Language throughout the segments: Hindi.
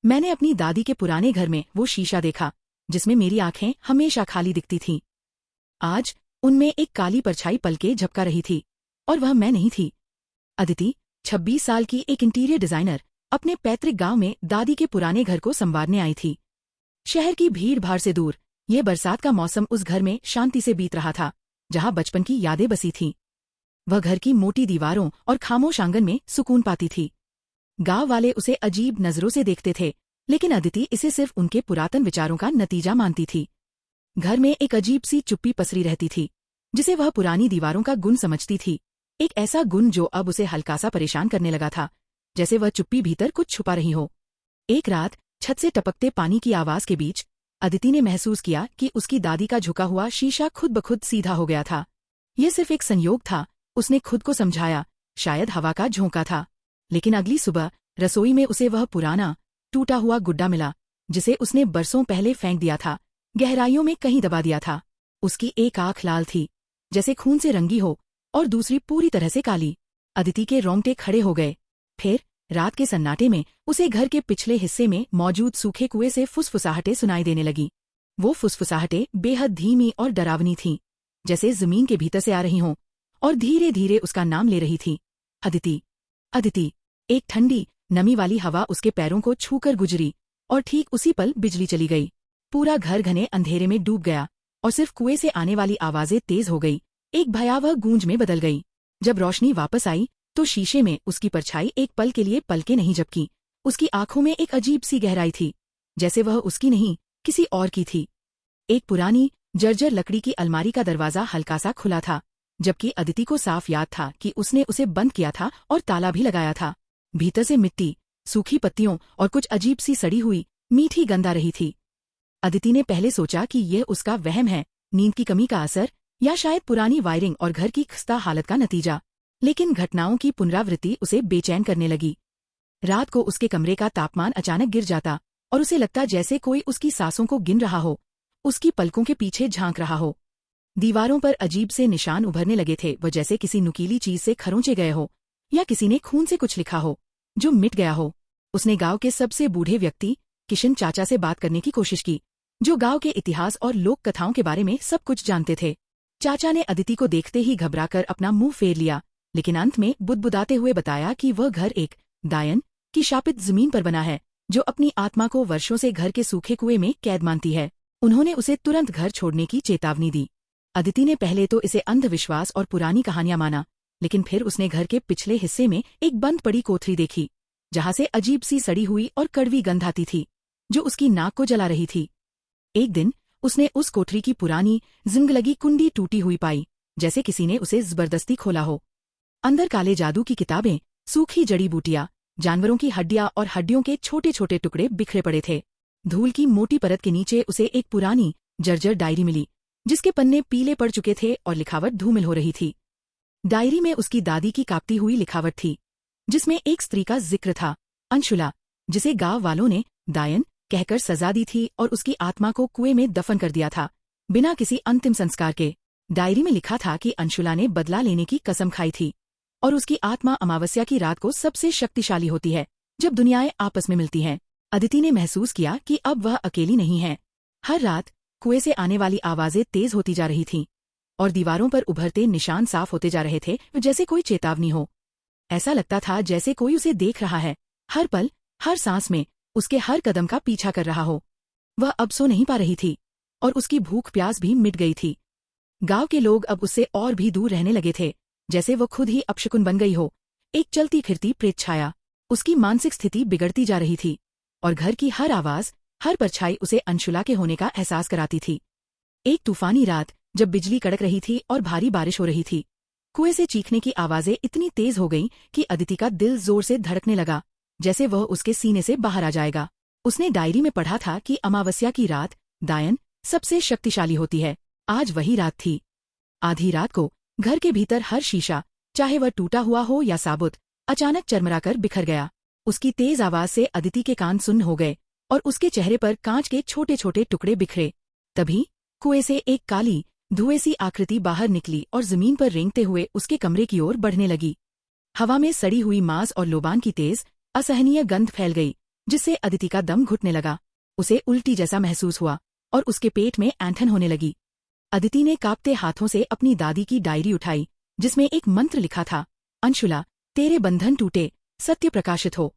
मैंने अपनी दादी के पुराने घर में वो शीशा देखा जिसमें मेरी आंखें हमेशा खाली दिखती थीं। आज उनमें एक काली परछाई पलके झपका रही थी और वह मैं नहीं थी। अदिति 26 साल की एक इंटीरियर डिजाइनर अपने पैतृक गांव में दादी के पुराने घर को संवारने आई थी। शहर की भीड़ भाड़ से दूर ये बरसात का मौसम उस घर में शांति से बीत रहा था जहां बचपन की यादें बसी थीं। वह घर की मोटी दीवारों और खामोश आंगन में सुकून पाती थी। गांव वाले उसे अजीब नजरों से देखते थे, लेकिन अदिति इसे सिर्फ उनके पुरातन विचारों का नतीजा मानती थी। घर में एक अजीब सी चुप्पी पसरी रहती थी जिसे वह पुरानी दीवारों का गुण समझती थी, एक ऐसा गुण जो अब उसे हल्का सा परेशान करने लगा था, जैसे वह चुप्पी भीतर कुछ छुपा रही हो। एक रात छत से टपकते पानी की आवाज के बीच अदिति ने महसूस किया कि उसकी दादी का झुका हुआ शीशा खुद ब खुद सीधा हो गया था। यह सिर्फ एक संयोग था, उसने खुद को समझाया, शायद हवा का झोंका था। लेकिन अगली सुबह रसोई में उसे वह पुराना टूटा हुआ गुड्डा मिला जिसे उसने बरसों पहले फेंक दिया था, गहराइयों में कहीं दबा दिया था। उसकी एक आंख लाल थी जैसे खून से रंगी हो और दूसरी पूरी तरह से काली। अदिति के रोंगटे खड़े हो गए। फिर रात के सन्नाटे में उसे घर के पिछले हिस्से में मौजूद सूखे कुएं से फुसफुसाहटें सुनाई देने लगी। वो फुसफुसाहटें बेहद धीमी और डरावनी थीं, जैसे जमीन के भीतर से आ रही हों और धीरे धीरे उसका नाम ले रही थी, अदिति, अदिति। एक ठंडी नमी वाली हवा उसके पैरों को छूकर गुजरी और ठीक उसी पल बिजली चली गई। पूरा घर घने अंधेरे में डूब गया और सिर्फ कुएं से आने वाली आवाजें तेज हो गई, एक भयावह गूंज में बदल गई। जब रोशनी वापस आई तो शीशे में उसकी परछाई एक पल के लिए पलके नहीं झपकी। उसकी आंखों में एक अजीब सी गहराई थी, जैसे वह उसकी नहीं किसी और की थी। एक पुरानी जर्जर लकड़ी की अलमारी का दरवाजा हल्का सा खुला था, जबकि अदिति को साफ याद था कि उसने उसे बंद किया था और ताला भी लगाया था। भीतर से मिट्टी, सूखी पत्तियों और कुछ अजीब सी सड़ी हुई मीठी गंध आ रही थी। अदिति ने पहले सोचा कि यह उसका वहम है, नींद की कमी का असर, या शायद पुरानी वायरिंग और घर की खस्ता हालत का नतीजा। लेकिन घटनाओं की पुनरावृत्ति उसे बेचैन करने लगी। रात को उसके कमरे का तापमान अचानक गिर जाता और उसे लगता जैसे कोई उसकी सांसों को गिन रहा हो, उसकी पलकों के पीछे झांक रहा हो। दीवारों पर अजीब से निशान उभरने लगे थे, वह जैसे किसी नुकीली चीज से खरोंचे गए हो या किसी ने खून से कुछ लिखा हो जो मिट गया हो। उसने गांव के सबसे बूढ़े व्यक्ति किशन चाचा से बात करने की कोशिश की, जो गांव के इतिहास और लोक कथाओं के बारे में सब कुछ जानते थे। चाचा ने अदिति को देखते ही घबराकर अपना मुंह फेर लिया, लेकिन अंत में बुदबुदाते हुए बताया कि वह घर एक दायन की शापित जमीन पर बना है, जो अपनी आत्मा को वर्षों से घर के सूखे कुएं में कैद मानती है। उन्होंने उसे तुरंत घर छोड़ने की चेतावनी दी। अदिति ने पहले तो इसे अंधविश्वास और पुरानी कहानियां माना, लेकिन फिर उसने घर के पिछले हिस्से में एक बंद पड़ी कोठरी देखी, जहां से अजीब सी सड़ी हुई और कड़वी गंध आती थी, जो उसकी नाक को जला रही थी। एक दिन उसने उस कोठरी की पुरानी जिंग लगी कुंडी टूटी हुई पाई, जैसे किसी ने उसे जबरदस्ती खोला हो। अंदर काले जादू की किताबें, सूखी जड़ी बूटियां, जानवरों की हड्डियां और हड्डियों के छोटे छोटे टुकड़े बिखरे पड़े थे। धूल की मोटी परत के नीचे उसे एक पुरानी जर्जर डायरी मिली, जिसके पन्ने पीले पड़ चुके थे और लिखावट धूमिल हो रही थी। डायरी में उसकी दादी की कांपती हुई लिखावट थी, जिसमें एक स्त्री का जिक्र था, अंशुला, जिसे गांव वालों ने दायन कहकर सजा दी थी और उसकी आत्मा को कुएं में दफन कर दिया था, बिना किसी अंतिम संस्कार के। डायरी में लिखा था कि अंशुला ने बदला लेने की कसम खाई थी और उसकी आत्मा अमावस्या की रात को सबसे शक्तिशाली होती है, जब दुनियाएं आपस में मिलती हैं। अदिति ने महसूस किया कि अब वह अकेली नहीं है। हर रात कुएं से आने वाली आवाजें तेज होती जा रही थीं और दीवारों पर उभरते निशान साफ होते जा रहे थे, जैसे कोई चेतावनी हो। ऐसा लगता था जैसे कोई उसे देख रहा है, हर पल, हर सांस में, उसके हर कदम का पीछा कर रहा हो। वह अब सो नहीं पा रही थी और उसकी भूख प्यास भी मिट गई थी। गांव के लोग अब उससे और भी दूर रहने लगे थे, जैसे वो खुद ही अपशकुन बन गई हो, एक चलती फिरती प्रेत छाया। उसकी मानसिक स्थिति बिगड़ती जा रही थी और घर की हर आवाज, हर परछाई उसे अंशुला के होने का एहसास कराती थी। एक तूफानी रात, जब बिजली कड़क रही थी और भारी बारिश हो रही थी, कुएं से चीखने की आवाजें इतनी तेज हो गईं कि अदिति का दिल जोर से धड़कने लगा, जैसे वह उसके सीने से बाहर आ जाएगा। उसने डायरी में पढ़ा था कि अमावस्या की रात दायन सबसे शक्तिशाली होती है। आज वही रात थी। आधी रात को घर के भीतर हर शीशा, चाहे वह टूटा हुआ हो या साबुत, अचानक चरमराकर बिखर गया। उसकी तेज आवाज से अदिति के कान सुन्न हो गए और उसके चेहरे पर कांच के छोटे छोटे टुकड़े बिखरे। तभी कुएं से एक काली धुएं सी आकृति बाहर निकली और जमीन पर रेंगते हुए उसके कमरे की ओर बढ़ने लगी। हवा में सड़ी हुई मांस और लोबान की तेज असहनीय गंध फैल गई, जिससे अदिति का दम घुटने लगा। उसे उल्टी जैसा महसूस हुआ और उसके पेट में ऐंठन होने लगी। अदिति ने कांपते हाथों से अपनी दादी की डायरी उठाई, जिसमें एक मंत्र लिखा था, अंशुला, तेरे बंधन टूटे, सत्य प्रकाशित हो।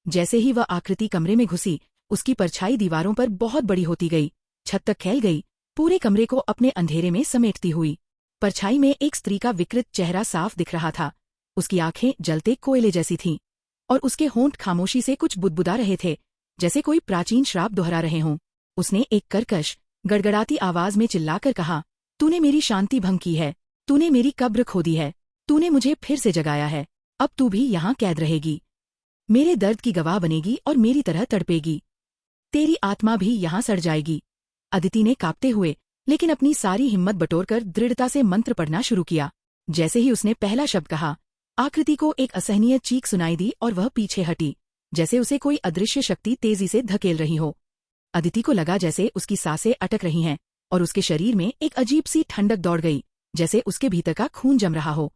जैसे ही वह आकृति कमरे में घुसी, उसकी परछाई दीवारों पर बहुत बड़ी होती गई, छत तक फैल गई, पूरे कमरे को अपने अंधेरे में समेटती हुई। परछाई में एक स्त्री का विकृत चेहरा साफ दिख रहा था। उसकी आंखें जलते कोयले जैसी थीं और उसके होंठ खामोशी से कुछ बुदबुदा रहे थे, जैसे कोई प्राचीन श्राप दोहरा रहे हों। उसने एक कर्कश, गड़गड़ाती आवाज में चिल्लाकर कहा, तूने मेरी शांति भंग की है, तूने मेरी कब्र खोदी है, तूने मुझे फिर से जगाया है, अब तू भी यहाँ कैद रहेगी, मेरे दर्द की गवाह बनेगी और मेरी तरह तड़पेगी, तेरी आत्मा भी यहाँ सड़ जाएगी। अदिति ने कांपते हुए लेकिन अपनी सारी हिम्मत बटोरकर दृढ़ता से मंत्र पढ़ना शुरू किया। जैसे ही उसने पहला शब्द कहा, आकृति को एक असहनीय चीख सुनाई दी और वह पीछे हटी, जैसे उसे कोई अदृश्य शक्ति तेजी से धकेल रही हो। अदिति को लगा जैसे उसकी सांसें अटक रही हैं और उसके शरीर में एक अजीब सी ठंडक दौड़ गई, जैसे उसके भीतर का खून जम रहा हो।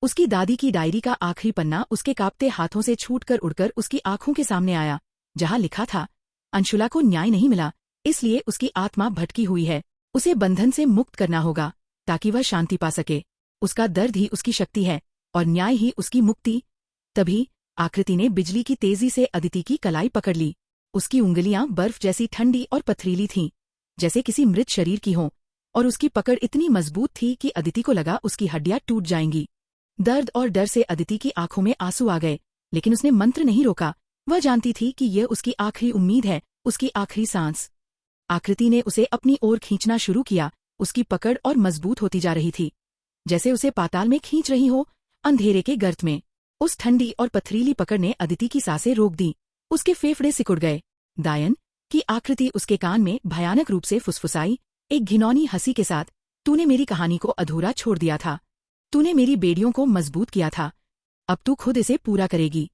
उसकी दादी की डायरी का आखिरी पन्ना उसके कांपते हाथों से छूटकर उड़कर उसकी आंखों के सामने आया, जहां लिखा था, अंशुला को न्याय नहीं मिला, इसलिए उसकी आत्मा भटकी हुई है, उसे बंधन से मुक्त करना होगा ताकि वह शांति पा सके। उसका दर्द ही उसकी शक्ति है और न्याय ही उसकी मुक्ति। तभी आकृति ने बिजली की तेजी से अदिति की कलाई पकड़ ली। उसकी उंगलियां बर्फ जैसी ठंडी और पथरीली थीं, जैसे किसी मृत शरीर की हों, और उसकी पकड़ इतनी मजबूत थी कि अदिति को लगा उसकी हड्डियां टूट जाएंगी। दर्द और डर से अदिति की आंखों में आंसू आ गए, लेकिन उसने मंत्र नहीं रोका। वह जानती थी कि यह उसकी आखिरी उम्मीद है, उसकी आखिरी सांस। आकृति ने उसे अपनी ओर खींचना शुरू किया। उसकी पकड़ और मजबूत होती जा रही थी, जैसे उसे पाताल में खींच रही हो, अंधेरे के गर्त में। उस ठंडी और पथरीली पकड़ ने अदिति की सांसें रोक दी। उसके फेफड़े सिकुड़ गए। दायन की आकृति उसके कान में भयानक रूप से फुसफुसाई, एक घिनौनी हंसी के साथ, तूने मेरी कहानी को अधूरा छोड़ दिया था, तूने मेरी बेड़ियों को मजबूत किया था, अब तू खुद इसे पूरा करेगी।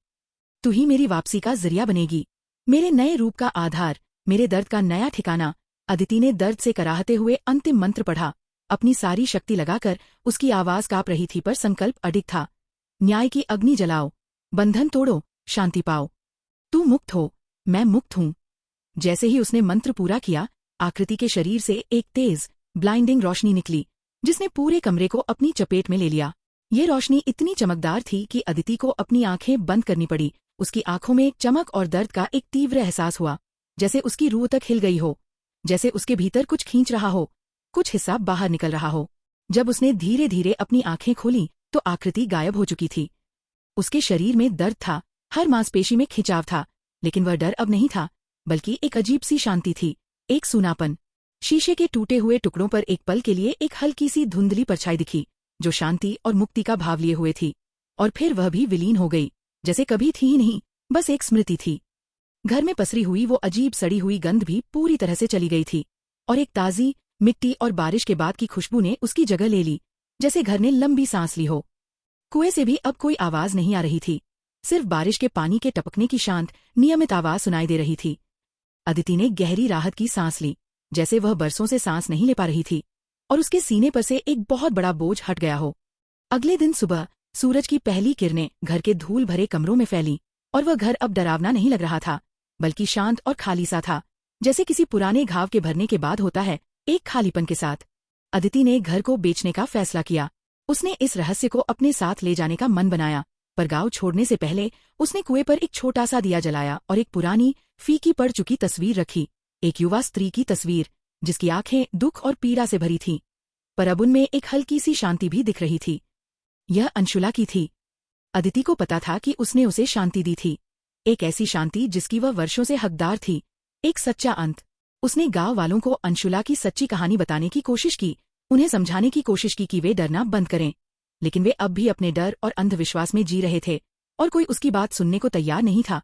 तू ही मेरी वापसी का जरिया बनेगी, मेरे नए रूप का आधार, मेरे दर्द का नया ठिकाना। अदिति ने दर्द से कराहते हुए अंतिम मंत्र पढ़ा। अपनी सारी शक्ति लगाकर उसकी आवाज कांप रही थी, पर संकल्प अडिग था। न्याय की अग्नि जलाओ, बंधन तोड़ो, शांति पाओ। तू मुक्त हो, मैं मुक्त हूँ। जैसे ही उसने मंत्र पूरा किया, आकृति के शरीर से एक तेज, ब्लाइंडिंग रोशनी निकली, जिसने पूरे कमरे को अपनी चपेट में ले लिया। ये रोशनी इतनी चमकदार थी कि अदिति को अपनी आंखें बंद करनी पड़ी। उसकी आंखों में चमक और दर्द का एक तीव्र एहसास हुआ, जैसे उसकी रूह तक हिल गई हो, जैसे उसके भीतर कुछ खींच रहा हो, कुछ हिस्सा बाहर निकल रहा हो। जब उसने धीरे धीरे अपनी आंखें खोली तो आकृति गायब हो चुकी थी। उसके शरीर में दर्द था, हर मांसपेशी में खिंचाव था, लेकिन वह डर अब नहीं था, बल्कि एक अजीब सी शांति थी, एक सूनापन। शीशे के टूटे हुए टुकड़ों पर एक पल के लिए एक हल्की सी धुंधली परछाई दिखी, जो शांति और मुक्ति का भाव लिए हुए थी, और फिर वह भी विलीन हो गई, जैसे कभी थी ही नहीं, बस एक स्मृति थी। घर में पसरी हुई वो अजीब सड़ी हुई गंध भी पूरी तरह से चली गई थी, और एक ताजी मिट्टी और बारिश के बाद की खुशबू ने उसकी जगह ले ली, जैसे घर ने लंबी सांस ली हो। कुएं से भी अब कोई आवाज नहीं आ रही थी, सिर्फ बारिश के पानी के टपकने की शांत, नियमित आवाज सुनाई दे रही थी। अदिति ने गहरी राहत की सांस ली, जैसे वह बरसों से सांस नहीं ले पा रही थी, और उसके सीने पर से एक बहुत बड़ा बोझ हट गया हो। अगले दिन सुबह सूरज की पहली किरणें घर के धूल भरे कमरों में फैली, और वह घर अब डरावना नहीं लग रहा था, बल्कि शांत और खाली सा था, जैसे किसी पुराने घाव के भरने के बाद होता है, एक खालीपन के साथ। अदिति ने घर को बेचने का फैसला किया। उसने इस रहस्य को अपने साथ ले जाने का मन बनाया, पर गांव छोड़ने से पहले उसने कुएं पर एक छोटा सा दिया जलाया और एक पुरानी, फीकी पड़ चुकी तस्वीर रखी, एक युवा स्त्री की तस्वीर, जिसकी आंखें दुख और पीड़ा से भरी थीं, पर अब उनमें एक हल्की सी शांति भी दिख रही थी। यह अंशुला की थी। अदिति को पता था कि उसने उसे शांति दी थी, एक ऐसी शांति जिसकी वह वर्षों से हकदार थी, एक सच्चा अंत। उसने गांव वालों को अंशुला की सच्ची कहानी बताने की कोशिश की, उन्हें समझाने की कोशिश की कि वे डरना बंद करें, लेकिन वे अब भी अपने डर और अंधविश्वास में जी रहे थे, और कोई उसकी बात सुनने को तैयार नहीं था,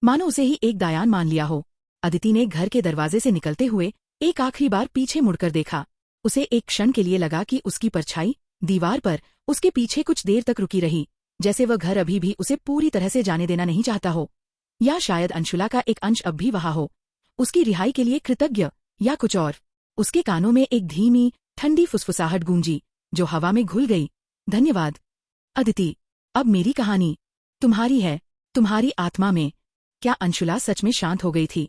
मानो उसे ही एक दायान मान लिया हो। अदिति ने घर के दरवाजे से निकलते हुए एक आखिरी बार पीछे मुड़कर देखा। उसे एक क्षण के लिए लगा कि उसकी परछाई दीवार पर उसके पीछे कुछ देर तक रुकी रही, जैसे वह घर अभी भी उसे पूरी तरह से जाने देना नहीं चाहता हो, या शायद अंशुला का एक अंश अब भी वहां हो, उसकी रिहाई के लिए कृतज्ञ, या कुछ और। उसके कानों में एक धीमी, ठंडी फुसफुसाहट गूंजी, जो हवा में घुल गई। धन्यवाद अदिति, अब मेरी कहानी तुम्हारी है, तुम्हारी आत्मा में। क्या अंशुला सच में शांत हो गई थी,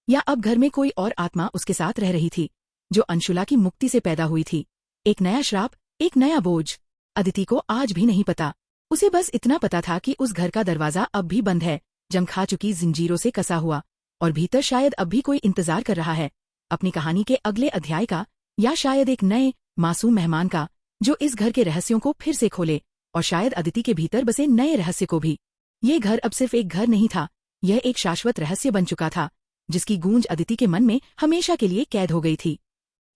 या अब घर में कोई और आत्मा उसके साथ रह रही थी, जो अंशुला की मुक्ति से पैदा हुई थी? एक नया श्राप, एक नया बोझ। अदिति को आज भी नहीं पता। उसे बस इतना पता था कि उस घर का दरवाजा अब भी बंद है, जंग खा चुकी जिंजीरों से कसा हुआ, और भीतर शायद अब भी कोई इंतजार कर रहा है अपनी कहानी के अगले अध्याय का, या शायद एक नए मासूम मेहमान का, जो इस घर के रहस्यों को फिर से खोले, और शायद अदिति के भीतर बसे नए रहस्य को भी। ये घर अब सिर्फ एक घर नहीं था, यह एक शाश्वत रहस्य बन चुका था, जिसकी गूंज अदिति के मन में हमेशा के लिए कैद हो गई थी।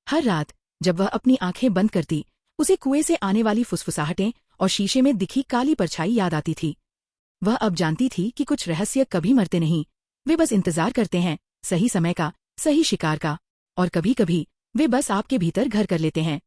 हर रात जब वह अपनी आंखें बंद करती, उसे कुएं से आने वाली फुसफुसाहटें और शीशे में दिखी काली परछाई याद आती थी। वह अब जानती थी कि कुछ रहस्य कभी मरते नहीं, वे बस इंतजार करते हैं सही समय का, सही शिकार का, और कभी कभी वे बस आपके भीतर घर कर लेते हैं।